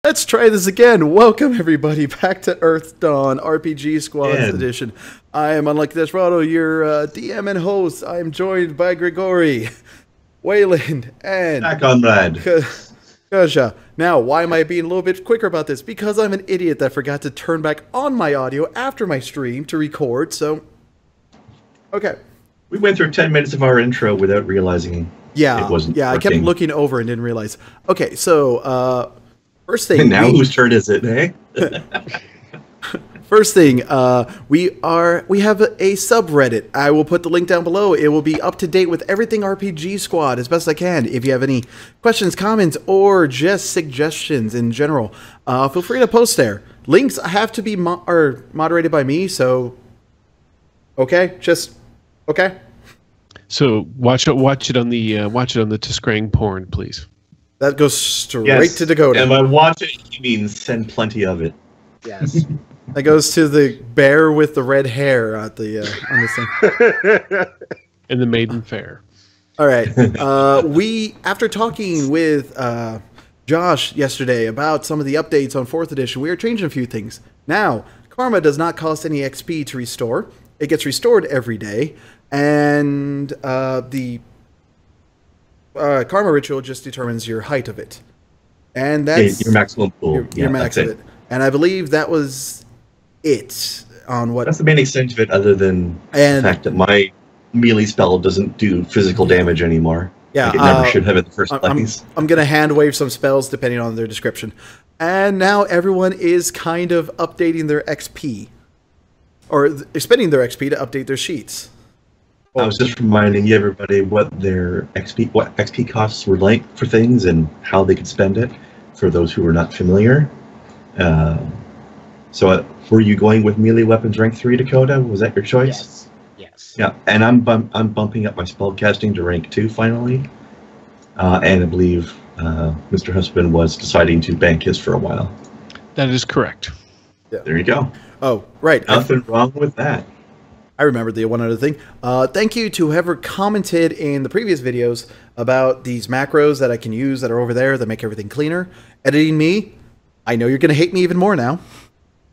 Let's try this again. Welcome, everybody, back to Earthdawn RPG Squad Edition. I am Unlike Desperado, your DM and host. I am joined by Grigori, Wayland, and Conrad. Kaja. Now, why am I being a little bit quicker about this? Because I'm an idiot that forgot to turn back on my audio after my stream to record, so... Okay. We went through 10 minutes of our intro without realizing it wasn't working. I kept looking over and didn't realize. Okay, so, first thing... And now whose turn is it, eh? First thing, we have a subreddit. I will put the link down below. It will be up to date with everything RPG Squad as best I can. If you have any questions, comments, or just suggestions in general, feel free to post there. Links have to be moderated by me, so okay, okay. So watch it on the Tiskrang porn, please. That goes straight to Dakota. And by watch it, he means send plenty of it. Yes. That goes to the bear with the red hair at the on the thing. In the Maiden Fair. All right. We, after talking with Josh yesterday about some of the updates on 4th edition, we are changing a few things. Now, Karma does not cost any XP to restore. It gets restored every day. And the Karma ritual just determines your height of it. And that's... your maximum pool. Your max of it. And I believe that was it on what... That's the main extent of it, other than the fact that my melee spell doesn't do physical damage anymore. Yeah, like it never should have in the first place. I'm going to hand wave some spells depending on their description. And now everyone is kind of updating their XP. Or spending their XP to update their sheets. I was just reminding everybody what their XP costs were like for things and how they could spend it, for those who are not familiar. So were you going with melee weapons rank 3, Dakota? Was that your choice? Yes. Yeah, and I'm bumping up my spellcasting to rank 2 finally. And I believe Mr. Husband was deciding to bank his for a while. That is correct. Yeah. There you go. Oh, right. Nothing wrong with that. I remembered the one other thing. Thank you to whoever commented in the previous videos about these macros that I can use that are over there that make everything cleaner. Editing me, I know you're going to hate me even more now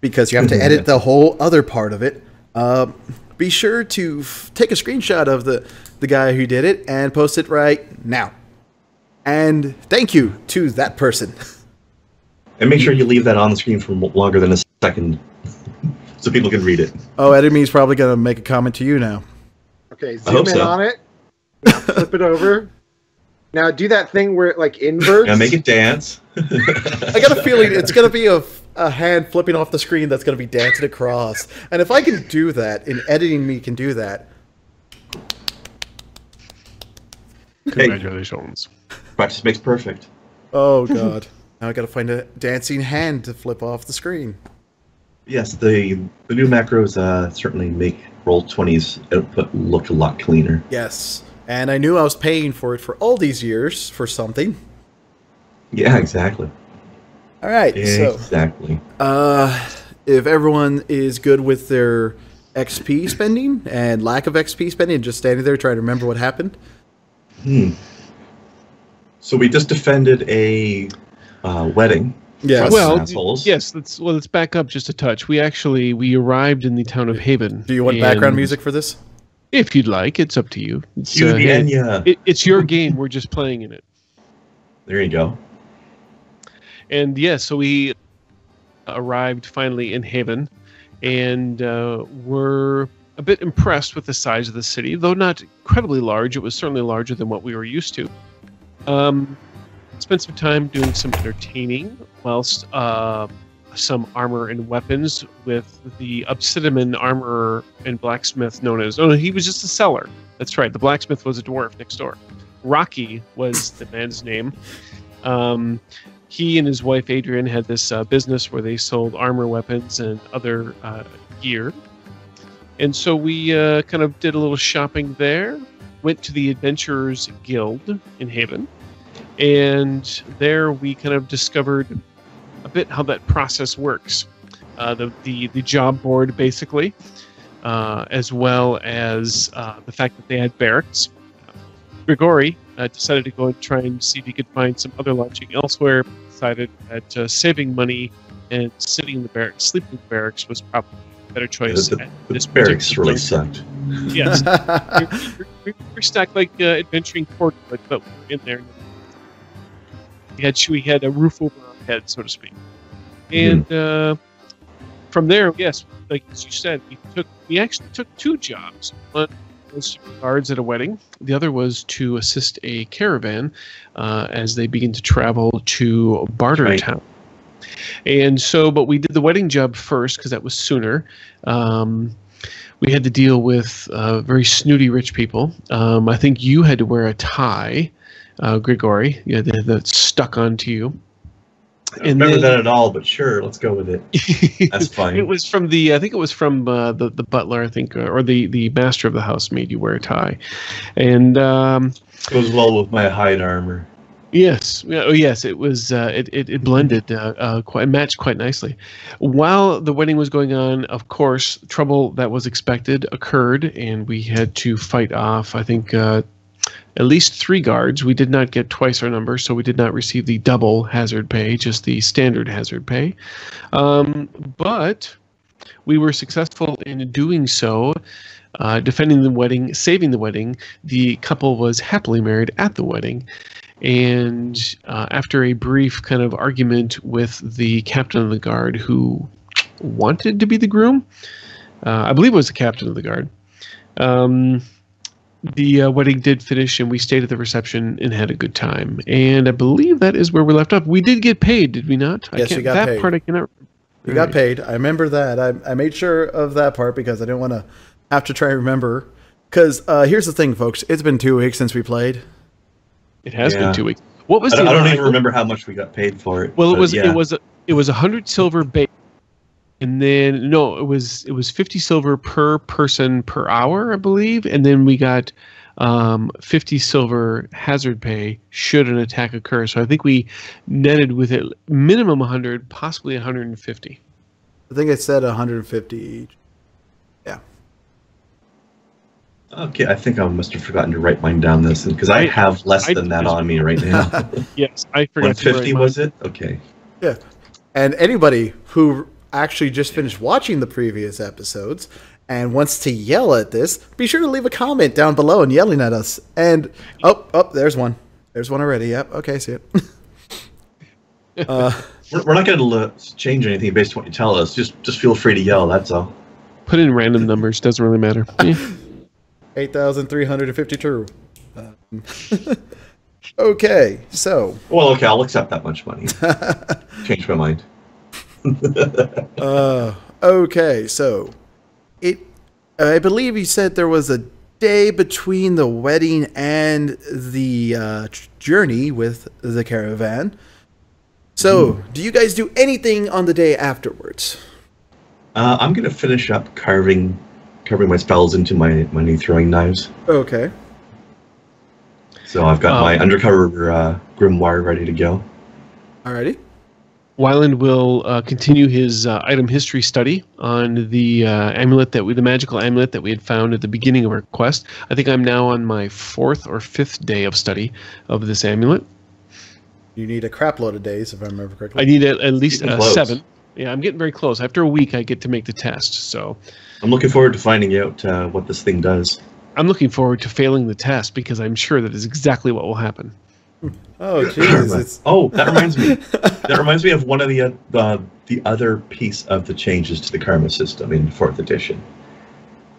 because you have to edit the whole other part of it. Be sure to take a screenshot of the guy who did it and post it right now. And thank you to that person. And make sure you leave that on the screen for longer than a second so people can read it. Oh, Edemy's probably going to make a comment to you now. Okay, zoom in on it. Now flip it over. Now do that thing where it like inverts. Now make it dance. I got a feeling it's going to be a hand flipping off the screen that's going to be dancing across. And if I can do that, and editing me can do that. Congratulations. Practice makes perfect. Oh, God. Now I got to find a dancing hand to flip off the screen. Yes, the new macros certainly make Roll20's output look a lot cleaner. Yes. And I knew I was paying for it for all these years for something. Yeah, exactly. All right. Exactly. So, if everyone is good with their XP spending and lack of XP spending, and just standing there trying to remember what happened. So we just defended a wedding. Yeah. Well, yes. Let's back up just a touch. We arrived in the town of Haven. Do you want background music for this? If you'd like, it's up to you. It's, it's your game. We're just playing in it. There you go. And yes, so we arrived finally in Haven, and were a bit impressed with the size of the city, though not incredibly large. It was certainly larger than what we were used to. Spent some time doing some entertaining, whilst some armor and weapons with the Obsidian armorer and blacksmith known as... Oh, no, he was just a seller. That's right. The blacksmith was a dwarf next door. Rocky was the man's name. He and his wife Adrian had this business where they sold armor, weapons, and other gear. And so we kind of did a little shopping there. Went to the Adventurers Guild in Haven. And there we kind of discovered a bit how that process works. The job board, basically, as well as the fact that they had barracks. Grigori decided to go and try and see if he could find some other lodging elsewhere. decided that saving money and sitting in the barracks, sleeping in the barracks was probably a better choice. The barracks really sucked. Yes. We're stacked like adventuring port, but we were in there. We had a roof over our head, so to speak. And from there, yes, like as you said, we actually took 2 jobs. One was to be guards at a wedding. The other was to assist a caravan as they begin to travel to Bartertown. And so, but we did the wedding job first because that was sooner. We had to deal with very snooty rich people. I think you had to wear a tie, Grigori. You had that stuck onto you. I don't remember that at all, but sure, let's go with it. That's fine. It was from I think it was from the butler, I think, or the master of the house made you wear a tie, and it goes well with my hide armor. Yes, yes, it was. It blended quite, matched quite nicely. While the wedding was going on, of course, trouble that was expected occurred, and we had to fight off. I think at least 3 guards. We did not get twice our number, so we did not receive the double hazard pay, just the standard hazard pay. But we were successful in doing so, defending the wedding, saving the wedding. The couple was happily married at the wedding. And after a brief kind of argument with the captain of the guard who wanted to be the groom, I believe it was the captain of the guard, the wedding did finish, and we stayed at the reception and had a good time. And I believe that is where we left off. We did get paid, did we not? Yes, you got paid. That part I cannot remember. You got paid. I remember that. I made sure of that part because I didn't want to have to try and remember. Because here's the thing, folks. It's been 2 weeks since we played. It has been 2 weeks. What was I don't even remember how much we got paid for it. Well, it was 100 silver base. And then no, it was 50 silver per person per hour, I believe, and then we got 50 silver hazard pay should an attack occur. So I think we netted with it minimum 100, possibly 150. I think it said 150 each. Yeah. Okay, I think I must have forgotten to write mine down this because I have less than that on me right now. Yes, I forgot. 150 was it? Okay. Yeah, and anybody who actually just finished watching the previous episodes and wants to yell at this, be sure to leave a comment down below and yelling at us. And oh, there's one. There's one already. Yep. Okay, see it. We're not going to change anything based on what you tell us. Just feel free to yell. That's all. Put in random numbers. Doesn't really matter. 8,352. Okay, so. Well, okay, I'll accept that much money. Change my mind. Okay, so I believe you said there was a day between the wedding and the journey with the caravan. So, do you guys do anything on the day afterwards? I'm going to finish up carving my spells into my new throwing knives. Okay. So I've got my undercover grimoire ready to go. Alrighty. Wyland will continue his item history study on the amulet the magical amulet that we had found at the beginning of our quest. I think I'm now on my 4th or 5th day of study of this amulet. You need a crap load of days, if I remember correctly. I need at least 7. Yeah, I'm getting very close. After a week, I get to make the test. So I'm looking forward to finding out what this thing does. I'm looking forward to failing the test because I'm sure that is exactly what will happen. Oh, jeez. Oh, that reminds me. That reminds me of one of the other piece of the changes to the karma system in 4th edition.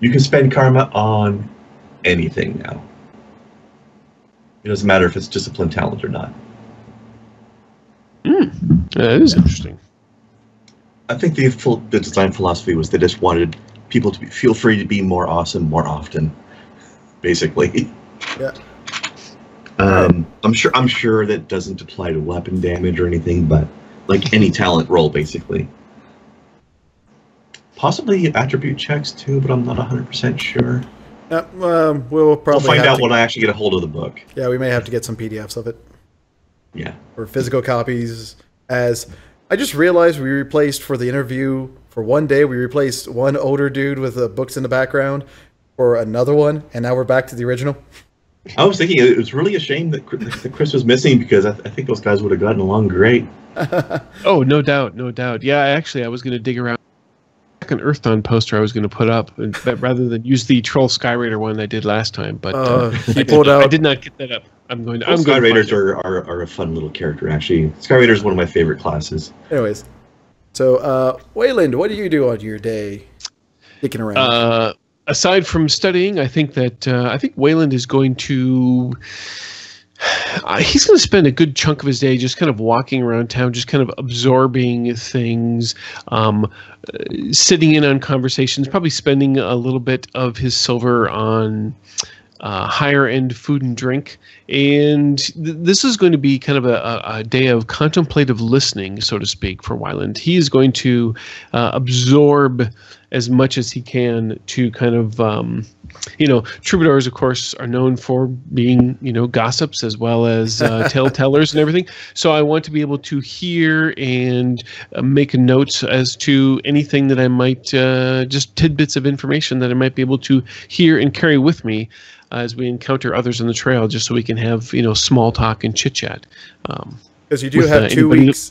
You can spend karma on anything now. It doesn't matter if it's discipline, talent, or not. That is interesting. I think the design philosophy was they just wanted people to feel free to be more awesome more often, basically. Yeah. I'm sure that doesn't apply to weapon damage or anything, but like any talent roll, basically. Possibly attribute checks too, but I'm not 100% sure. We'll find out when I actually get a hold of the book. Yeah, we may have to get some PDFs of it. Yeah. Or physical copies. As I just realized, we replaced for the interview for one day. We replaced one older dude with books in the background for another one, and now we're back to the original. I was thinking it was really a shame that Chris was missing, because I think those guys would have gotten along great. Oh, no doubt, no doubt. Yeah, I was going to dig around an Earthdawn poster I was going to put up, rather than use the Troll Skyraider one I did last time. But I did not get that up. Sky Raiders are a fun little character, actually. Sky Raider is one of my favorite classes. Anyways, so Wayland, what do you do on your day? Kicking around. Aside from studying, I think Wayland is going to. He's going to spend a good chunk of his day just kind of walking around town, just kind of absorbing things, sitting in on conversations, probably spending a little bit of his silver on higher end food and drink. And this is going to be kind of a day of contemplative listening, so to speak, for Wayland. He is going to absorb as much as he can to kind of, troubadours, of course, are known for being, gossips as well as tale tellers and everything. So I want to be able to hear and make notes as to anything that I might, just tidbits of information that I might be able to hear and carry with me as we encounter others on the trail, just so we can have, small talk and chit chat. Because you do have 2 weeks,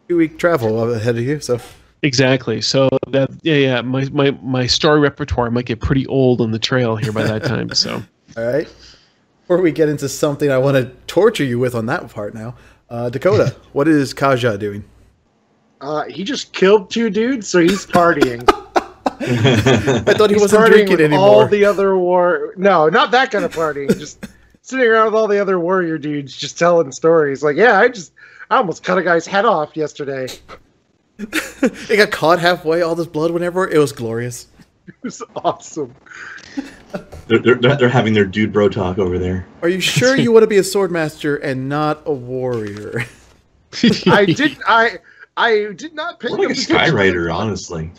2-week travel ahead of you, so. Exactly. So that my story repertoire might get pretty old on the trail here by that time. So. All right. Before we get into something I want to torture you with on that part now, Dakota, what is Kaja doing? He just killed 2 dudes, so he's partying. I thought he wasn't drinking anymore. All the other no, not that kind of partying. Just sitting around with all the other warrior dudes, just telling stories. Like, yeah, I almost cut a guy's head off yesterday. It got caught halfway. All this blood went everywhere. It was glorious. It was awesome. They're having their dude bro talk over there. Are you sure you want to be a swordmaster and not a warrior? I did not pick More like a Skyrider, honestly.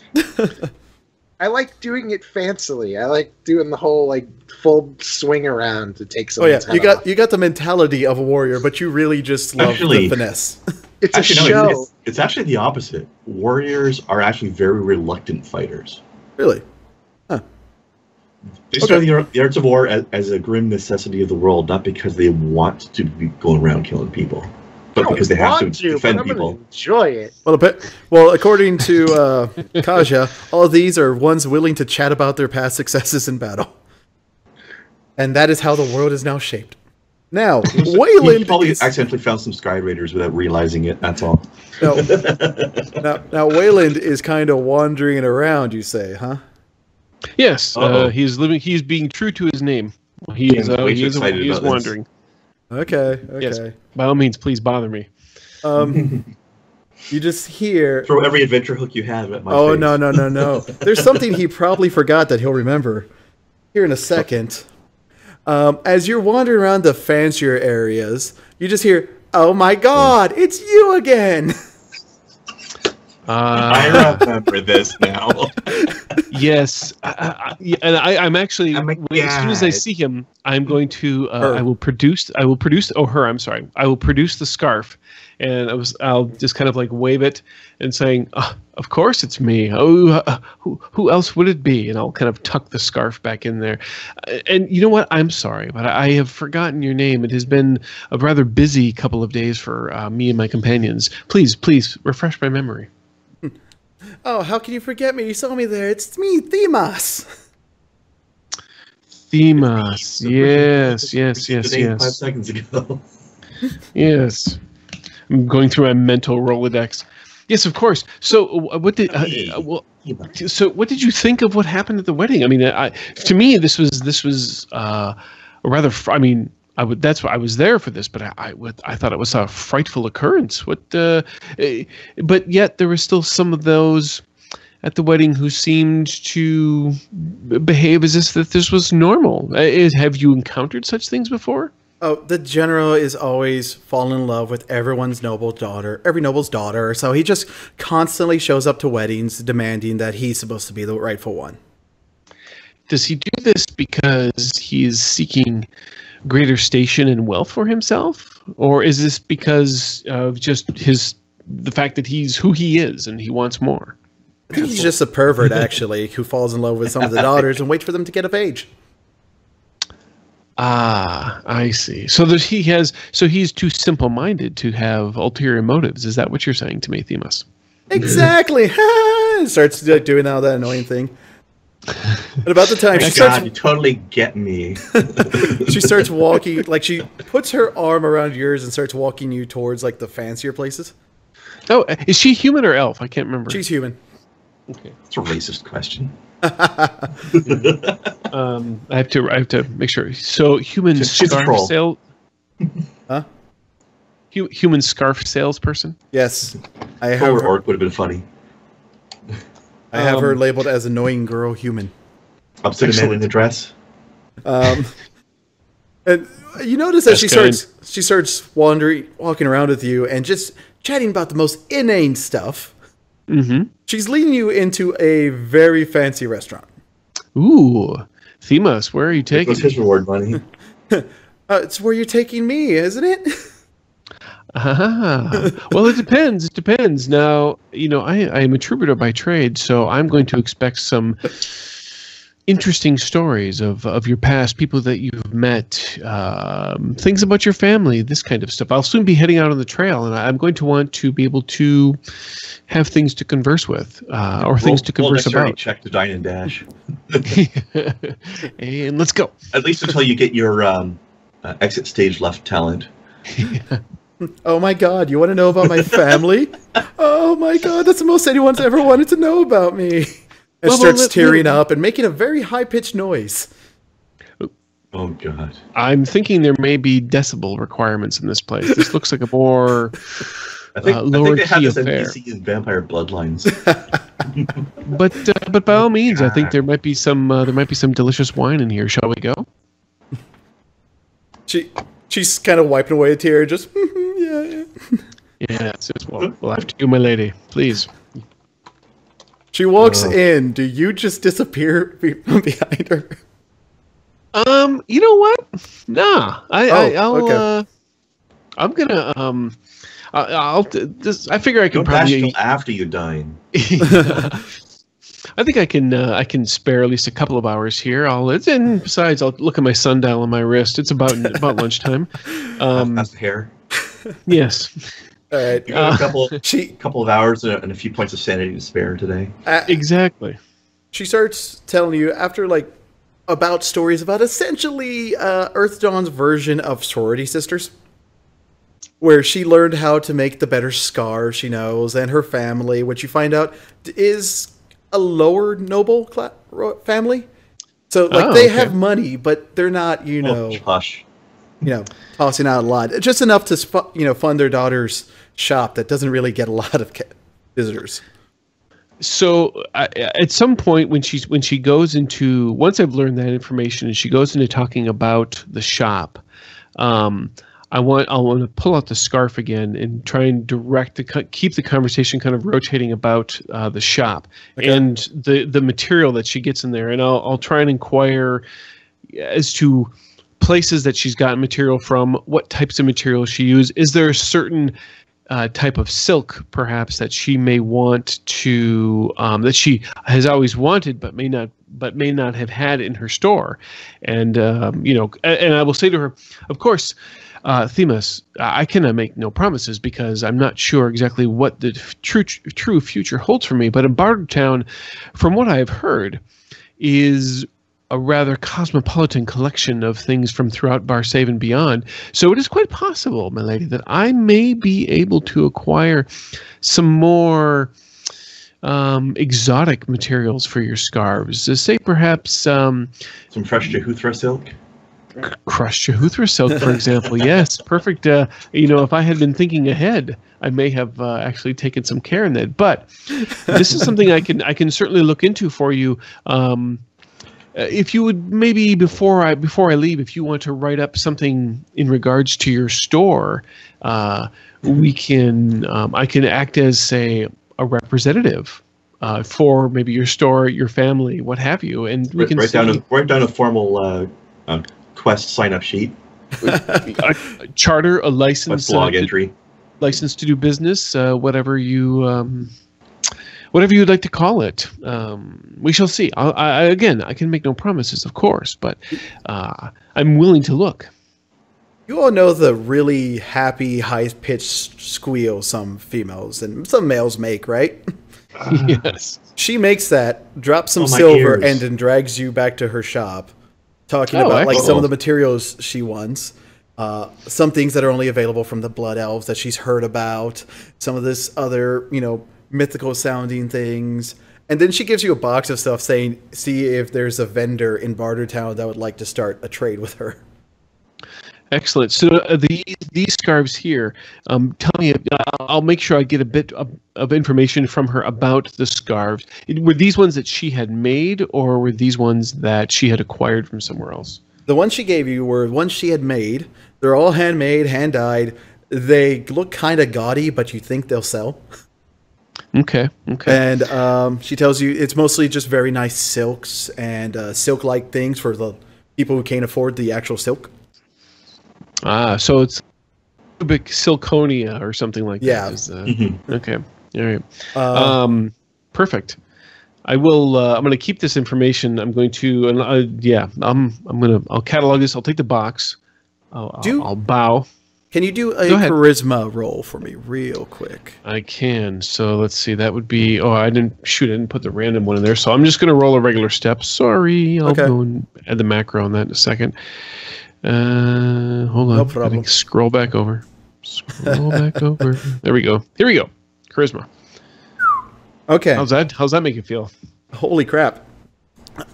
I like doing it fancily. I like doing the whole full swing around to take someone's head off. You got the mentality of a warrior, but you really just love the finesse. It's a show. It's actually the opposite. Warriors are actually very reluctant fighters. Really? Huh. They study the arts of war as a grim necessity of the world, not because they want to be going around killing people, but because they have to defend people. Enjoy it. Well, according to Kaja, all of these are ones willing to chat about their past successes in battle, and that is how the world is now shaped. Now, Wayland probably accidentally found some Sky Raiders without realizing it. That's all. Now Wayland is kind of wandering around. You say, huh? Yes, he's being true to his name. He is wandering. Okay. Yes, by all means, please bother me. You just hear. Throw every adventure hook you have at my face. Oh no! There's something he probably forgot that he'll remember here in a second. As you're wandering around the fancier areas, you just hear, "Oh my God, it's you again!" I remember this now. Yes, I'm actually. As soon as I see him, I'm going to. I will produce. Oh, her. I'm sorry. I will produce the scarf, and I'll just kind of wave it and saying, "Of course it's me. Oh, who else would it be?" And I'll kind of tuck the scarf back in there. And you know what? I'm sorry, but I have forgotten your name. It has been a rather busy couple of days for me and my companions. Please refresh my memory. Oh, how can you forget me? You saw me there. It's me, Themas. Themas. Yes. 5 seconds ago. Yes. I'm going through my mental Rolodex. Yes, of course. So, what did you think of what happened at the wedding? I mean, to me, this was rather. I mean, that's why I was there for this, but I thought it was a frightful occurrence. But yet there were still some of those at the wedding who seemed to behave as if this was normal. Have you encountered such things before? Oh, the general is always falling in love with every noble's daughter. So he just constantly shows up to weddings demanding that he's supposed to be the rightful one. Does he do this because he is seeking greater station and wealth for himself, or is this because of just the fact that he's who he is and he wants more? I think he's just a pervert, actually, who falls in love with some of the daughters and waits for them to get of age. Ah, I see. So he's too simple-minded to have ulterior motives. Is that what you're saying to me, Themis? Exactly. Starts doing all that annoying thing. At about the time she God, starts, you totally get me. she starts walking, like she puts her arm around yours and starts walking you towards like the fancier places. Oh, is she human or elf? I can't remember. She's human. Okay. It's a racist question. I have to make sure. So human She's a scarf troll. sale. Huh? Human scarf salesperson. Yes, I have. Or Her, orc would have been funny. I have her labeled as annoying girl human. Upset a man in a dress. And you notice that she starts walking around with you and just chatting about the most inane stuff. Mm-hmm. She's leading you into a very fancy restaurant. Ooh, Themis, where are you taking What's his reward money? It's where you're taking me, isn't it? Ah, well, it depends. It depends. Now, I am a troubadour by trade, so I'm going to expect some interesting stories of your past, people that you've met, things about your family, this kind of stuff. I'll soon be heading out on the trail, and I'm going to want to be able to have things to converse with, or things to converse about. Check to dine and dash. And let's go. At least until you get your exit stage left talent. Oh my god, you want to know about my family? Oh my god, that's the most anyone's ever wanted to know about me. And starts tearing up and making a very high-pitched noise. Oh god. I'm thinking there may be decibel requirements in this place. This looks like a more I think lower they have key this affair. NPC in Vampire Bloodlines. But by all means, I think there might be some delicious wine in here. Shall we go? She's kind of wiping away a tear, just yeah. Yeah, well, after you, my lady, please. She walks in. Do you just disappear from behind her? You know what? Nah, I'll okay. I'm gonna I figure I can Don't dash probably. till after you dine. I think I can spare at least a couple of hours here. And besides, I'll look at my sundial on my wrist. It's about lunchtime. That's the hair. Yes. All right. You got a couple of hours and a few points of sanity to spare today. Exactly. She starts telling you after about stories about essentially Earthdawn's version of sorority sisters, where she learned how to make the better scarves she knows, and her family, which you find out is a lower noble family. So they have money, but they're not Hush. tossing out a lot, just enough to fund their daughter's shop that doesn't really get a lot of visitors. So at some point when she goes into, once I've learned that information and she goes into talking about the shop, I want to pull out the scarf again and try and keep the conversation kind of rotating about the shop and the material that she gets in there, and I'll try and inquire as to places that she's gotten material from, what types of material she used. Is there a certain type of silk, perhaps, that she may want to that she has always wanted but may not have had in her store, and and I will say to her, of course, Themis, I cannot make no promises because I'm not sure exactly what the true future holds for me. But in Bartertown, from what I have heard, is a rather cosmopolitan collection of things from throughout Barsave and beyond. So it is quite possible, my lady, that I may be able to acquire some more exotic materials for your scarves. Say perhaps some fresh Jehuthra silk. Crushed Jehuthra silk, for example. Yes, perfect. If I had been thinking ahead, I may have actually taken some care in that. But this is something I can certainly look into for you. If you would maybe before I leave, if you want to write up something in regards to your store, we can I can act as, say, a representative for maybe your store, your family, what have you, and we can write down a formal quest sign-up sheet. a charter, a license, blog entry, license to do business, whatever you whatever you'd like to call it. We shall see. Again, I can make no promises, of course, but I'm willing to look. You all know the really happy, high-pitched squeal some females and some males make, right? Yes. She makes that, drops some Oh, my silver, ears. and then drags you back to her shop, talking Oh, about like some excellent. of the materials she wants. Some things that are only available from the Blood Elves that she's heard about. Some of this other, mythical sounding things. And then she gives you a box of stuff saying, see if there's a vendor in Bartertown that would like to start a trade with her. Excellent. So these scarves here, tell me, I'll make sure I get a bit of information from her about the scarves. Were these ones that she had made, or were these ones that she had acquired from somewhere else? The ones she gave you were ones she had made. They're all handmade, hand-dyed. They look kind of gaudy, but you think they'll sell. Okay. And she tells you it's mostly just very nice silks and silk-like things for the people who can't afford the actual silk. So it's cubic silconia or something like Yeah. that. Okay. All right. Perfect. I will. I'm going to keep this information. I'm going to. I'll catalog this. I'll take the box. I'll bow. Can you do a Go ahead. charisma roll for me real quick? I can. So let's see. That would be. Oh, I didn't put the random one in there. So I'm just going to roll a regular step. Sorry. I'll go and add the macro on that in a second. Hold on. No problem. I think scroll back over. Scroll back over. There we go. Here we go. Charisma. Okay. How's that make you feel? Holy crap.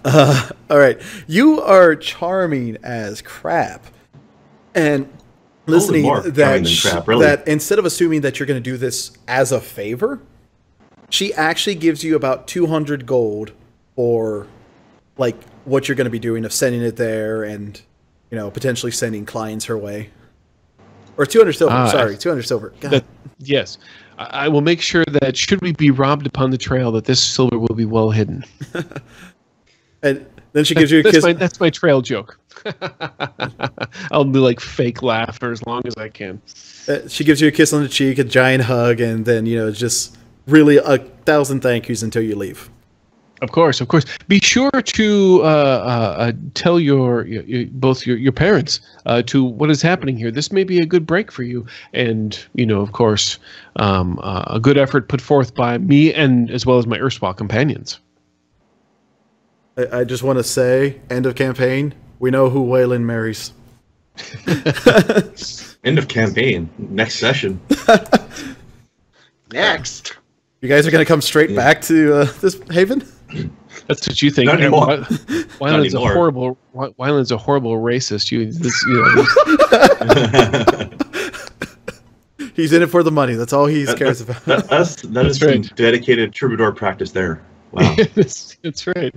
All right. You are charming as crap. And listening more charming than crap, really. that instead of assuming that you're going to do this as a favor, she actually gives you about 200 gold for like what you're going to be doing of sending it there and potentially sending clients her way. Or 200 silver. Sorry, 200 silver. God. Yes. I will make sure that should we be robbed upon the trail, that this silver will be well hidden. And then she gives you a kiss. That's my trail joke. I'll do like fake laugh for as long as I can. She gives you a kiss on the cheek, a giant hug, and then just really 1,000 thank yous until you leave. Of course. Be sure to tell both your parents to what is happening here. This may be a good break for you, and of course, a good effort put forth by me and as well as my erstwhile companions. I just want to say, end of campaign. We know who Waylon marries. End of campaign. Next session. Next. You guys are going to come straight back to this haven? That's what you think. Not anymore. Wyland's a horrible. Wyland's a horrible racist. He's in it for the money. That's all he cares about. That is right. some dedicated troubadour practice there. Wow. That's right.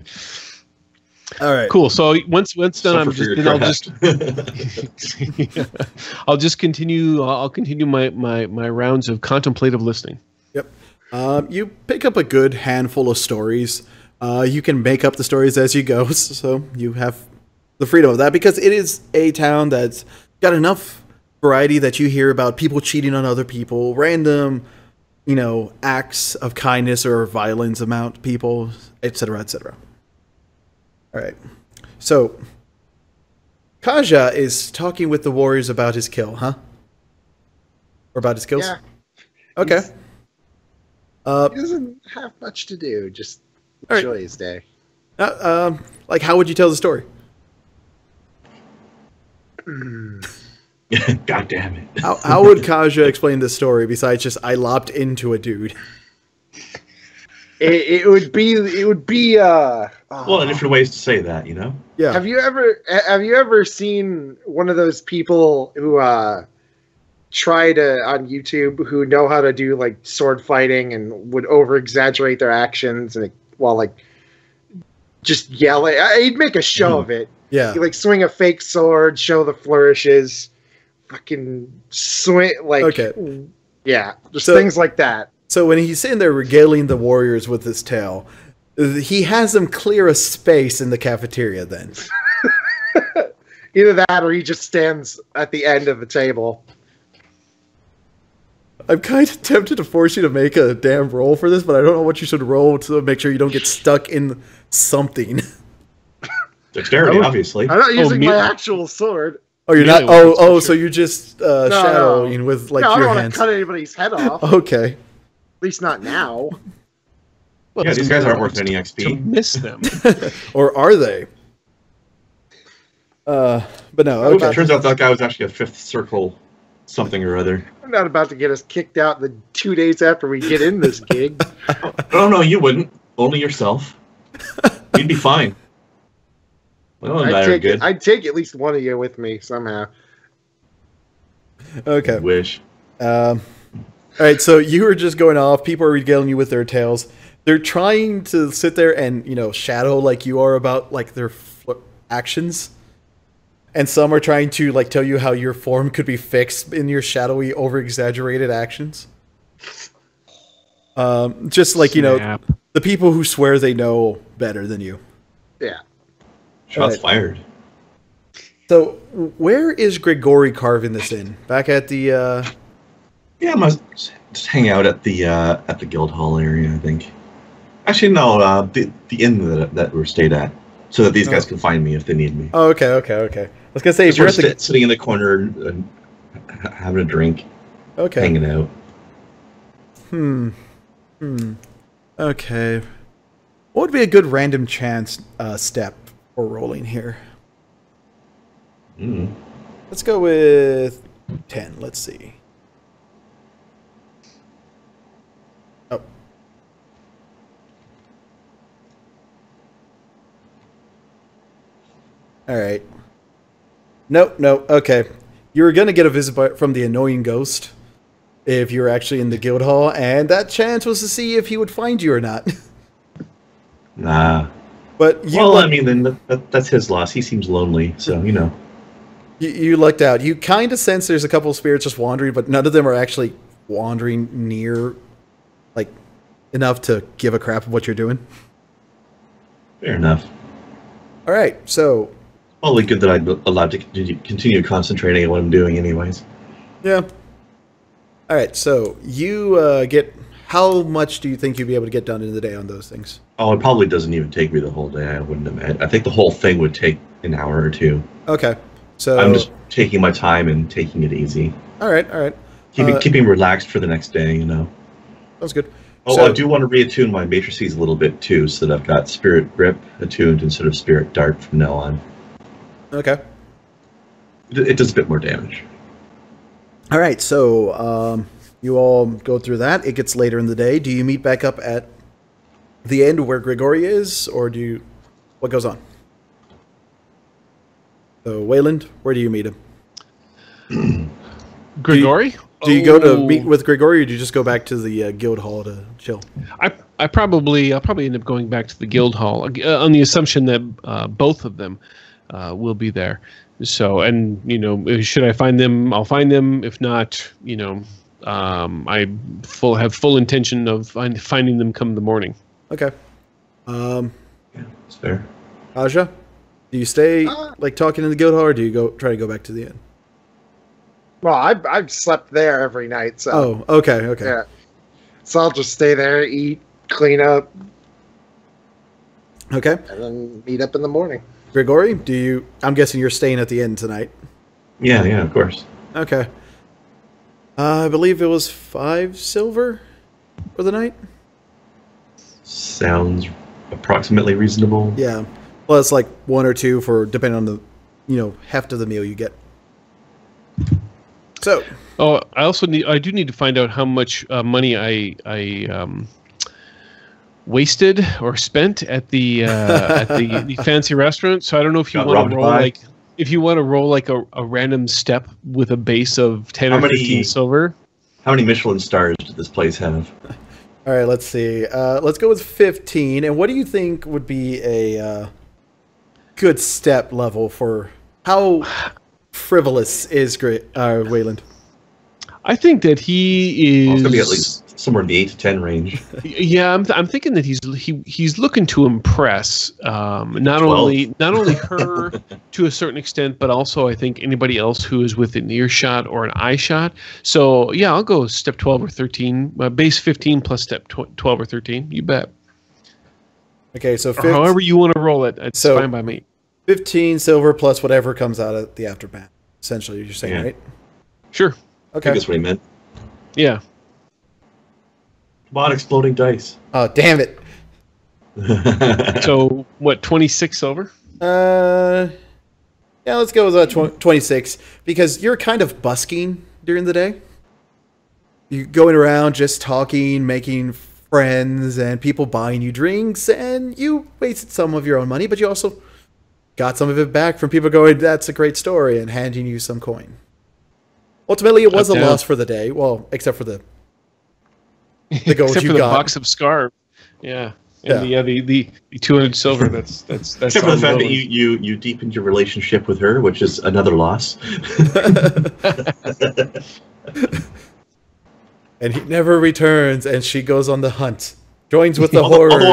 All right. Cool. So once done, I'll just continue. I'll continue my rounds of contemplative listening. Yep. You pick up a good handful of stories. You can make up the stories as you go, so you have the freedom of that because it is a town that's got enough variety that you hear about people cheating on other people, random, acts of kindness or violence amount people, etc., etc. All right. So, Kaja is talking with the warriors about his kill, huh? Or about his kills? Yeah. Okay. He doesn't have much to do. Just enjoy his day. Like, how would you tell the story? God damn it. How would Kaja explain this story besides just I lopped into a dude? It would be Well, different ways to say that, Yeah. Have you ever seen one of those people who try to on YouTube who know how to do like sword fighting and would over exaggerate their actions and while like just yelling? He'd make a show of it. Yeah. He'd like swing a fake sword, show the flourishes, fucking swing like yeah, just things like that. So when he's sitting there regaling the warriors with his tale, he has them clear a space in the cafeteria then. Either that or he just stands at the end of the table. I'm kind of tempted to force you to make a damn roll for this, but I don't know what you should roll to make sure you don't get stuck in something. Dexterity, obviously. I'm not using me- my actual sword. Oh, you're not. Melee weapons, Oh, for so sure. you're just shadowing with like no, I your don't want hands. to cut anybody's head off. At Okay. least not now. Well, Yeah, it's these guys aren't more worth any to XP. miss them. Or are they? But no. Okay. Okay. It turns out that guy was actually a fifth circle something or other. I'm not about to get us kicked out the 2 days after we get in this gig. Oh, no, you wouldn't. Only yourself. You'd be fine. Well, and I are good. I'd take at least one of you with me somehow. Okay. Wish. All right. So you were just going off. People are regaling you with their tales. They're trying to sit there and shadow like you are about like their actions. And some are trying to like tell you how your form could be fixed in your shadowy, over-exaggerated actions. Just like Snap. the people who swear they know better than you. Yeah. Shots Right. fired. So where is Grigori carving this in? Back at the. Yeah, I must just hang out at the guild hall area, I think. Actually, no, the inn that we're stayed at, so that these guys can find me if they need me. Oh, okay. I was gonna say if Just you're sort at of the. sitting in the corner and having a drink, Okay. hanging out. Okay. What would be a good random chance step for rolling here? Mm. Let's go with 10. Let's see. Oh. All right. No. Okay. You were going to get a visit from the annoying ghost if you were actually in the guild hall, and that chance was to see if he would find you or not. Nah. But you Well, I mean, then that's his loss. He seems lonely, so You lucked out. You kind of sense there's a couple of spirits just wandering, but none of them are actually wandering near, like, enough to give a crap of what you're doing. Fair enough. All right, so Only good that I'm allowed to continue concentrating on what I'm doing, anyways. yeah. All right, so you get. How much do you think you'd be able to get done in the day on those things? Oh, it probably doesn't even take me the whole day. I wouldn't imagine. I think the whole thing would take an hour or two. Okay, so I'm just taking my time and taking it easy. all right. Keeping relaxed for the next day, That's good. Oh, So- I do want to reattune my matrices a little bit too, so that I've got Spirit Grip attuned instead of Spirit Dart from now on. Okay. It does a bit more damage. All right, so you all go through that. It gets later in the day. Do you meet back up at the end where Grigori is, or do you? What goes on? So, Wayland, where do you meet him? Grigori? Do you go to meet with Grigori, or do you just go back to the guild hall to chill? I'll probably end up going back to the guild hall on the assumption that both of them will be there. So, and should I find them, I'll find them. If not, I have full intention of finding them come the morning. Okay. Yeah, it's fair. Aja, do you stay like talking in the guild hall, or do you try to go back to the inn? Well, I've slept there every night, so Oh, okay. yeah. So I'll just stay there, eat, clean up, Okay. and then meet up in the morning. Grigori, I'm guessing you're staying at the inn tonight. Yeah, of course. Okay. I believe it was 5 silver for the night. Sounds approximately reasonable. Yeah. Plus like 1 or 2 for depending on the heft of the meal you get. So, Oh, I do need to find out how much money I wasted or spent at the the fancy restaurant. So I don't know if you Got want robbed to roll by? like a random step with a base of 10 How or many- 15 silver. How many Michelin stars did this place have? all right, let's see. Let's go with 15. And what do you think would be a good step level for how frivolous is Wayland? I think that he Well, it's is going to be at least somewhere in the 8 to 10 range. Yeah, I'm thinking that he's looking to impress not 12. only her to a certain extent, but also I think anybody else who is within earshot or an eye shot. So yeah, I'll go step 12 or 13, base 15 plus step 12 or 13. You bet. Okay, so Or however you want to roll it, it's So- fine by me. 15 silver plus whatever comes out of the aftermath. Essentially, you're saying, Yeah. right? Sure. I Okay. think that's what he meant. Yeah. Come on, exploding dice. Oh, damn it. So what? 26 silver. Yeah, let's go with 26 because you're kind of busking during the day. You're going around just talking, making friends, and people buying you drinks, and you wasted some of your own money, but you also got some of it back from people going, "That's a great story," and handing you some coin. Ultimately, it was a Up, down. loss for the day. Well, except for the gold Except you for the got. box of scarves. Yeah. And Yeah. the 200 silver. That's Except for the fact that you deepened your relationship with her, which is another loss. And he never returns, and she goes on the hunt, joins with the horrors. Although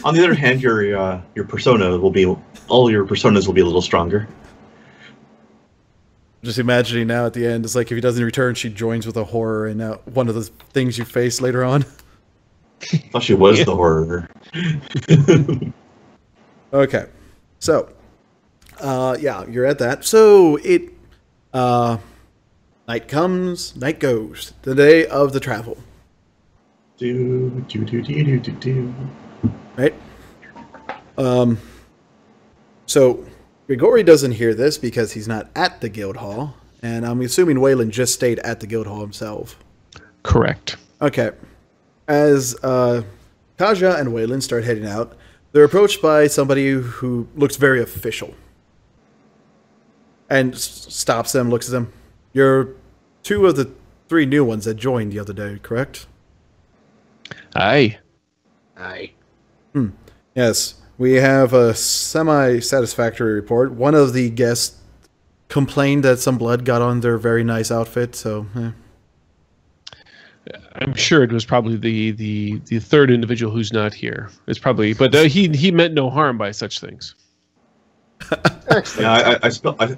on the other hand, your persona will be all your personas will be a little stronger. Just imagining now at the end, it's like if he doesn't return, she joins with a horror, and one of the things you face later on. I thought she was the horror. Okay, so yeah, you're at that. So night comes, night goes. The day of the travel, Do. right? So Grigori doesn't hear this because he's not at the guild hall, and I'm assuming Waylon just stayed at the guild hall himself. Correct. Okay. As Kaja and Waylon start heading out, they're approached by somebody who looks very official. And stops them, looks at them. You're 2 of the 3 new ones that joined the other day, correct? Aye. Aye. Yes. We have a semi-satisfactory report. One of the guests complained that some blood got on their very nice outfit, so... I'm sure it was probably the third individual who's not here. It's probably, but he meant no harm by such things. Yeah,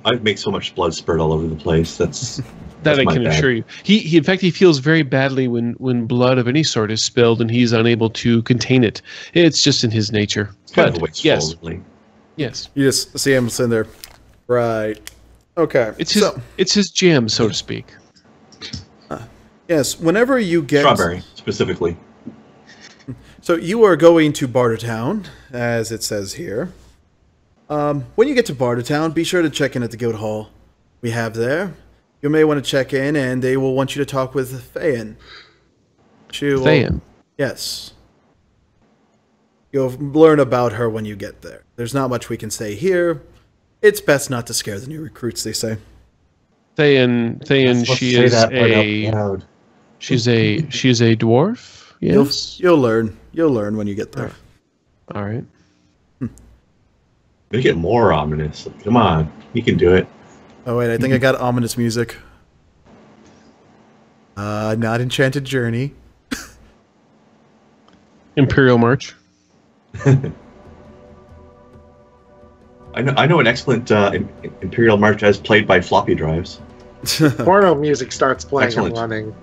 I make so much blood spurt all over the place. That's That I my can bad. assure you. He in fact he feels very badly when blood of any sort is spilled and he's unable to contain it. It's just in his nature. It's kind of But wasteful, yes, really. yes, You just see him sitting there. Right. Okay. it's his jam, so to speak. Yes, whenever you get... Strawberry, specifically. So you are going to Bartertown, as it says here. When you get to Bartertown, be sure to check in at the guild hall we have there. You may want to check in, and they will want you to talk with Thayan. Thayan. Yes. You'll learn about her when you get there. There's not much we can say here. It's best not to scare the new recruits, they say. Thayan, she is a dwarf. Yes. You'll learn. You'll learn when you get there. All right. Make it more ominous. Come on, you can do it. Oh wait, I think I got ominous music. Not Enchanted Journey. Imperial March. I know an excellent Imperial March as played by floppy drives. Porno music starts playing Excellent. and running.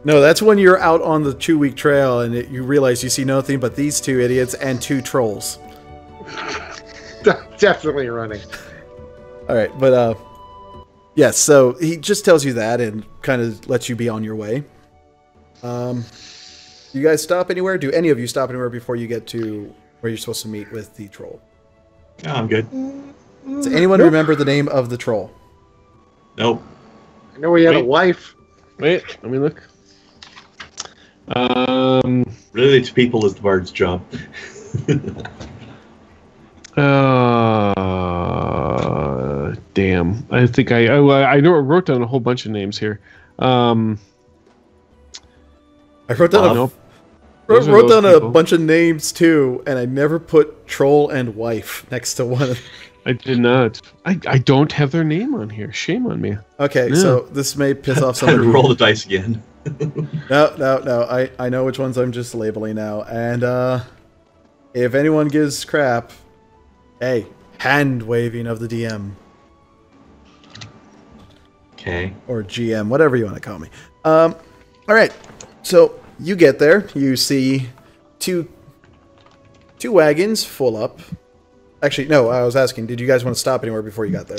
No, that's when you're out on the 2-week trail and you realize you see nothing but these 2 idiots and 2 trolls. Definitely running. All right, but yes, so he just tells you that and kind of lets you be on your way. You guys stop anywhere? Do any of you stop anywhere before you get to where you're supposed to meet with the troll? Oh, I'm good. Does anyone remember the name of the troll? Nope. I know he had a Wait. wife. Wait, let me look. Really, to people is the bard's job. Damn. I think I know I wrote down a whole bunch of names here. I wrote down, Nope. wrote Those are wrote those down a people. bunch of names too, and I never put troll and wife next to one. I did not. I don't have their name on here. Shame on me. Okay, Yeah. so this may piss off Time to somebody. roll the dice again. No. I know which ones I'm just labeling now. And if anyone gives crap, hey, hand waving of the DM. Okay. Or GM, whatever you want to call me. All right. So you get there. You see two wagons full up. Actually, no, I was asking, did you guys want to stop anywhere before you got there?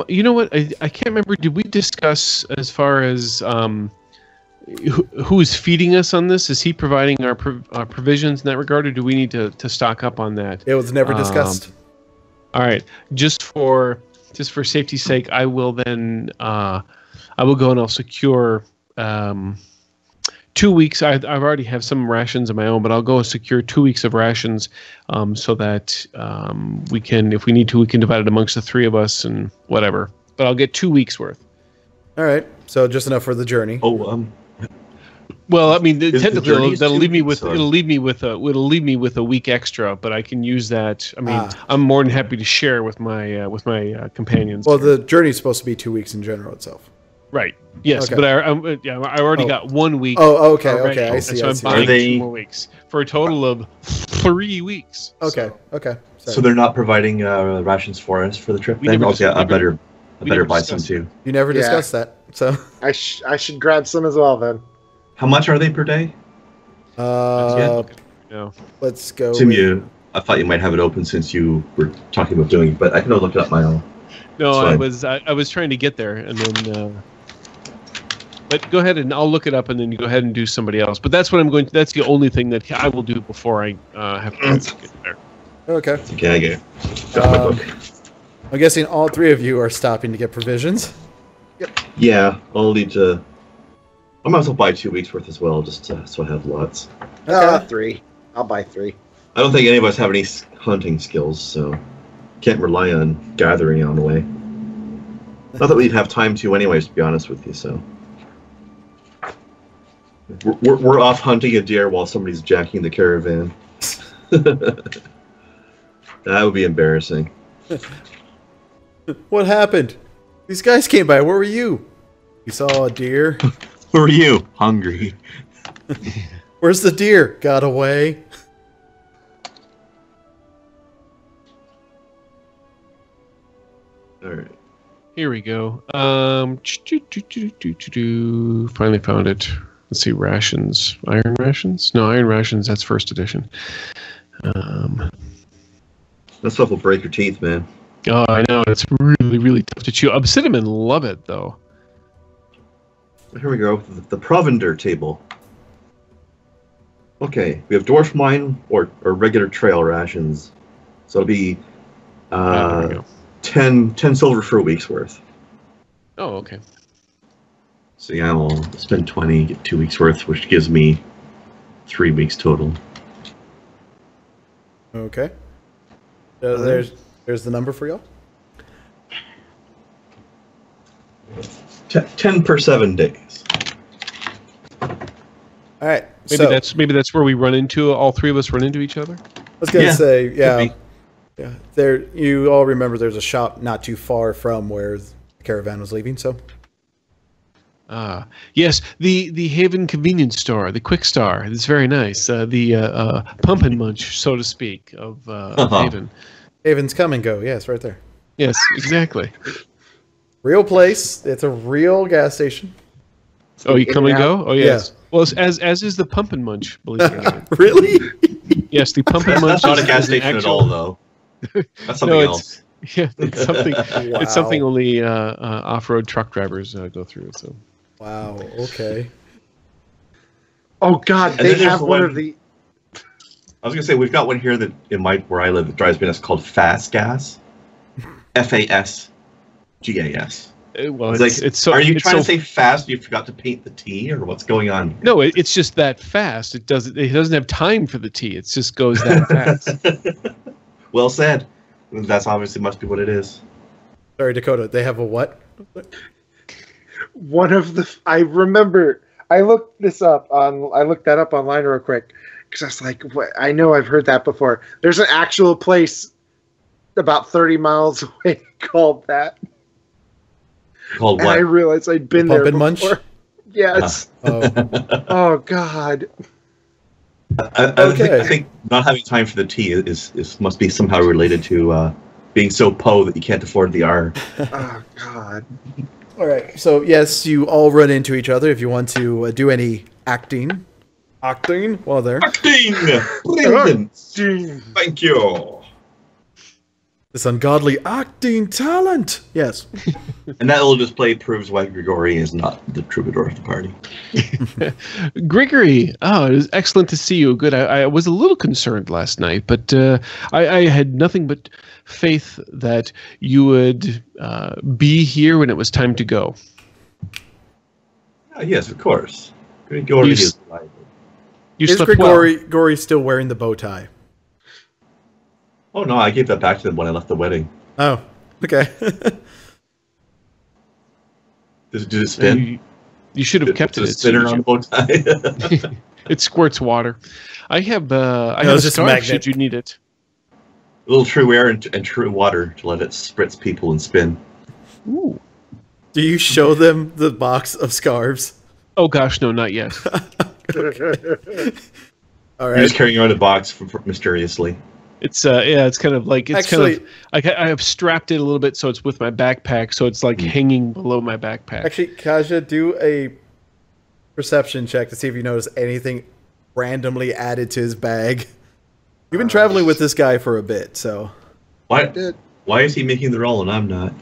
You know what? I can't remember. Did we discuss as far as who is feeding us on this? Is he providing our provisions in that regard, or do we need to stock up on that? It was never discussed. All right. Just for safety's sake, I will then I will go and I'll secure 2 weeks. I already have some rations of my own, but I'll go and secure 2 weeks of rations so that we can, if we need to, we can divide it amongst the three of us and whatever. But I'll get 2 weeks worth. All right, so just enough for the journey. Oh, well, I mean, technically, that'll leave me with or? it'll leave me with a week extra, but I can use that. I mean, I'm more than happy to share with my companions. Well, the journey's supposed to be 2 weeks in general itself. Right. Yes, Okay. but I already got 1 week. Oh, okay, already, okay, I see. So I I'm see. buying Are they- 2 more weeks for a total of 3 weeks. Okay, So okay. so they're not providing rations for us for the trip. We Then never okay, I better buy some discussed too. You never Yeah. discussed that, so. I should grab some as well then. How much are they per day? no. Let's go. Tim, with- I thought you might have it open since you were talking about doing it, but I can look it up my own. No, That's I was trying to get there, and then. But go ahead and I'll look it up, and then you go ahead and do somebody else. But that's what I'm going to. That's the only thing that I will do before I have to get there. Okay. Okay, I get it. Got my book. I'm guessing all three of you are stopping to get provisions. Yeah, I'll need to. I might as well buy 2 weeks worth as well, just so I have lots. Okay. 3. I'll buy 3. I don't think any of us have any hunting skills, so can't rely on gathering on the way. Not that we'd have time to, anyways, to be honest with you. So we're off hunting a deer while somebody's jacking the caravan. That would be embarrassing. What happened? These guys came by. Where were you? You saw a deer? Who are you? Hungry. Where's the deer? Got away? All right. Here we go. Finally found it. Let's see, rations. Iron rations? No, iron rations, that's first edition. That stuff will break your teeth, man. Oh, I know. It's really, really tough to chew. Obsidian love it, though. Here we go. The provender table. Okay, we have dwarf mine or regular trail rations. So it'll be There we go. 10 silver for a week's worth. Oh, okay. So yeah, I'll spend 20, get 2 weeks worth, which gives me 3 weeks total. Okay. There's the number for y'all. 10 per 7 days. All right. Maybe that's where we run into, all three of us run into each other. I was gonna Yeah, say, yeah, be. yeah. There, you all remember there's a shop not too far from where the caravan was leaving. So, Yes, the Haven convenience store, the Quick Star. It's very nice. The pump and munch, so to speak, of Haven. Haven's come and go. Yes, right there. Yes, exactly. Real place. It's a real gas station. Oh, you come and go? Oh, yes. Yeah. Well, as is the pump and munch, believe it or not. Really? Yes, the pump and munch. That's not a is gas an station at all, though. That's something else. Yeah, it's something. Wow. It's something only off-road truck drivers go through. So. Wow. Okay. Oh God, And they then there's have the one one- of the. I was gonna say we've got one here that where I live that drives me. That's called Fast Gas. FASGAS. Well, It's so. Are you it's trying so, to say fast? You forgot to paint the T, or what's going on here? No, it's just that fast. It doesn't have time for the T. It just goes that fast. Well said. That's obviously must be what it is. Sorry, Dakota. They have a what? One of the. I remember. I looked that up online real quick because I was like, what? I know I've heard that before. There's an actual place about 30 miles away called that. Called And I what? realized I'd been Pump there and munch? before. Yes. Oh God. I think not having time for the T is must be somehow related to being so po that you can't afford the R. Oh God. All right. So yes, you all run into each other if you want to do any acting. Acting while there. Acting! Brilliant! Thank you! This ungodly acting talent. Yes. And that little display proves why Grigori is not the troubadour of the party. Gregory, oh, it was excellent to see you. Good. I was a little concerned last night, but I had nothing but faith that you would be here when it was time to go. Yes, of course. Grigori is alive. Is Grigori still wearing the bow tie? Oh no, I gave that back to them when I left the wedding. Oh, okay. Did it spin? You should have kept it. It's a spinner on the bow tie. It squirts water. I have a scarf should you need it. A little true air and true water to let it spritz people and spin. Ooh. Do you show them the box of scarves? Oh gosh, no, not yet. All right. You're just carrying around a box mysteriously. It's it's kind of like I have strapped it a little bit so it's with my backpack, so it's like hanging below my backpack. Actually, Kaja, do a perception check to see if you notice anything randomly added to his bag. You've been traveling with this guy for a bit, so why is he making the roll and I'm not?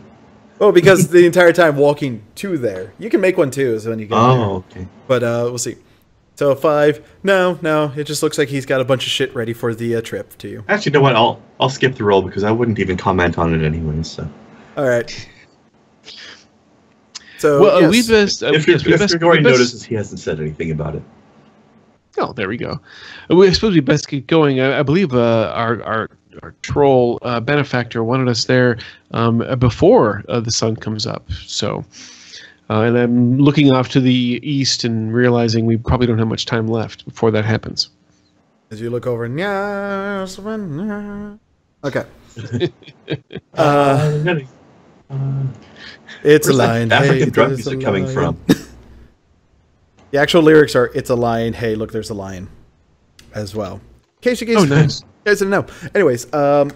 Oh, because the entire time walking to there. You can make one too, so when you get there. Okay. But we'll see. So 5. No. It just looks like he's got a bunch of shit ready for the trip to you. Actually, you know what? I'll skip the roll because I wouldn't even comment on it anyway. So. All right. So well, yes. If Grigori notices, he hasn't said anything about it. Oh, there we go. I suppose we best get going. I believe our troll benefactor wanted us there before the sun comes up. So. And I'm looking off to the east and realizing we probably don't have much time left before that happens. As you look over, okay. It's a lion. African Hey, drum there's a music coming lion. from? The actual lyrics are "It's a lion. Hey, look, there's a lion," as well. In case you guys, nice. guys didn't know. Anyways,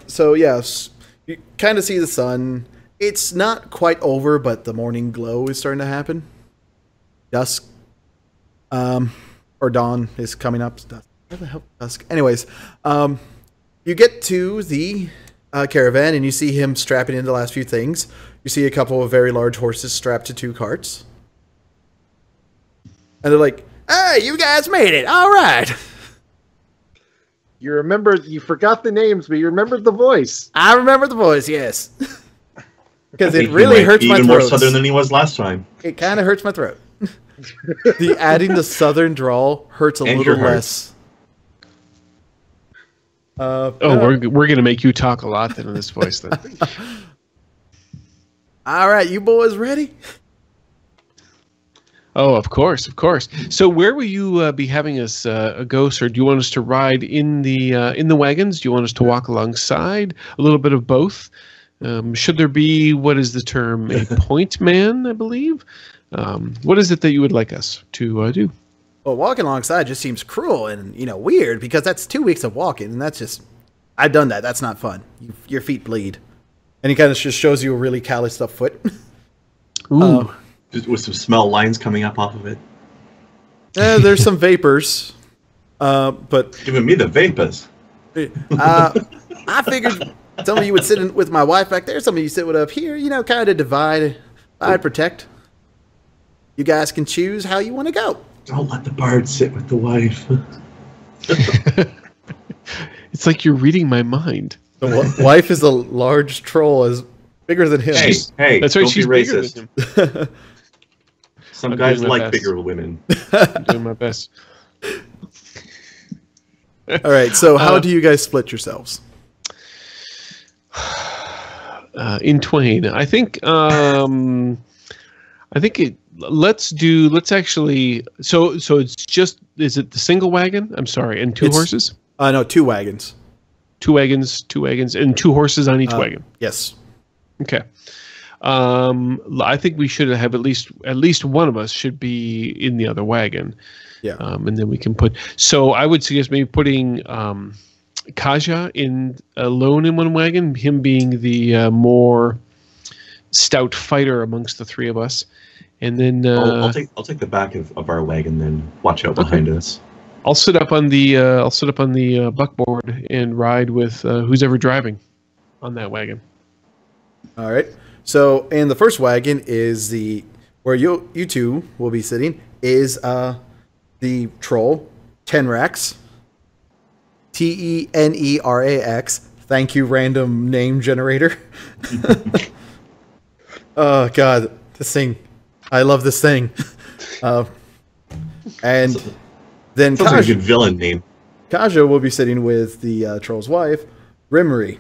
so yes, you kind of see the sun. It's not quite over, but the morning glow is starting to happen. Dusk, or dawn is coming up. Where the hell dusk? Anyways, you get to the caravan and you see him strapping in the last few things. You see a couple of very large horses strapped to 2 carts. And they're like, "Hey, you guys made it. All right." You forgot the names, but you remembered the voice. I remember the voice, yes. Because it really hurts my throat. Even more southern than he was last time. It kind of hurts my throat. Adding the southern drawl hurts a little less. We're gonna make you talk a lot then in this voice then. All right, you boys ready? Oh, of course. So, where will you be having us go, sir? Do you want us to ride in the wagons? Do you want us to walk alongside? A little bit of both. Should there be, what is the term, a point man, I believe? What is it that you would like us to do? Well, walking alongside just seems cruel and, weird because that's 2 weeks of walking and that's just, I've done that. That's not fun. Your feet bleed. And he kind of just shows you a really calloused up foot. Ooh. Just with some smell lines coming up off of it. There's some vapors. But giving me the vapors. I figured some of you would sit in with my wife back there. Some of you sit with up here. Kind of divide. I'd protect. You guys can choose how you want to go. Don't let the bard sit with the wife. It's like you're reading my mind. The wife is a large troll, is bigger than him. Hey, that's right. Don't She's be racist. Bigger than him. Some guys like bigger women. I'm doing my best. All right. So, how do you guys split yourselves? In twain, I think. Let's actually. So it's just. Is it the single wagon? I'm sorry, and 2 horses. No, 2 wagons. 2 wagons, and 2 horses on each wagon. Yes. Okay. I think we should have at least one of us should be in the other wagon. Yeah. And then we can put. So I would suggest maybe putting Kaja in alone in one wagon. Him being the more stout fighter amongst the three of us, and then I'll take the back of our wagon. Then watch out behind us. I'll sit up on the buckboard and ride with who's ever driving on that wagon. All right. So, and the first wagon is where you two will be sitting is the troll Tenrax. Tenerax. Thank you, random name generator. Oh God, this thing! I love this thing. And then Sounds like a good villain name. Kaja will be sitting with the troll's wife, Rimmery.